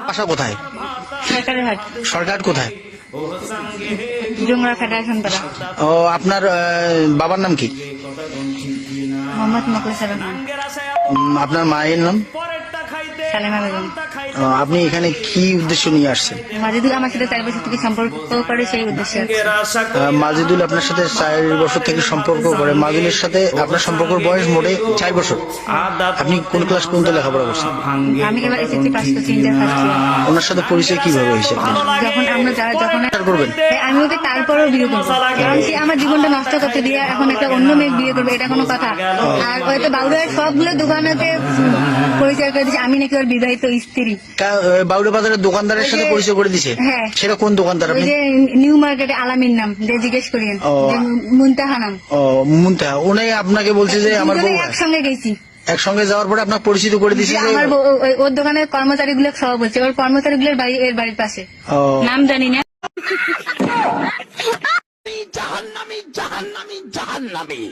বাসা কোথায়? সরকারের হাট, সরকার কোথায়? জুমরা ফেডারেশন পাড়া। ও, আপনার বাবার নাম কি? মোহাম্মদ মোখলেসুর রহমান। আপনার মায়ের নাম? সালেমা বেগম। আপনি এখানে কি উদ্দেশ্য নিয়ে আসছেন? মাজিদুল আমার সাথে 4 বছর থেকে সম্পর্ক করে, সেই উদ্দেশ্যে আসছি। মাজিদুল আপনার সাথে 4 বছর থেকে সম্পর্ক করে। মাজিদুলের সাথে আপনার সম্পর্কের বয়স মোটে 4 বছর। আপনি কোন ক্লাস পর্যন্ত লেখাপড়া করছেন? আমি এবার এসএসসি পাস করছি, ইন্টার ফার্স্ট ইয়ার। ওনার সাথে পরিচয় কিভাবে হয়েছে আপনার? যখন আমরা যখন করবেন? আমি ওকে তারপরেও বিয়ে করবো, কারণ সে আমার জীবনটা নষ্ট করতে দিয়ে এখন একটা অন্য মেয়ে বিয়ে করবে, এটা কোনো কথা? আর হয়তো বাউরের সবগুলো দোকানেতে পরিচয় করে দিচ্ছে আমি নাকি ওর বিবাহিত স্ত্রী। বাউড়া বাজারের দোকানদারের সাথে পরিচয় করে দিছে? হ্যাঁ। সেটা কোন দোকানদার? ওই আপনি যে নিউ মার্কেটে আলামিন নাম, যে জিজ্ঞেস করিয়েন, ও। যে মুনতাহা নাম। ও, মুনতাহা। উনি আপনাকে বলছে যে আমার বউ? একসঙ্গে গেছি। একসঙ্গে যাওয়ার পরে আপনার পরিচিত করে দিছে যে আমার ওর দোকানের কর্মচারী গুলো সব বলছে, ওর কর্মচারী গুলোর বাড়ি এর বাড়ির পাশে। ও। নাম জানি না। জাহান্নামী জাহান্নামী জাহান্নামী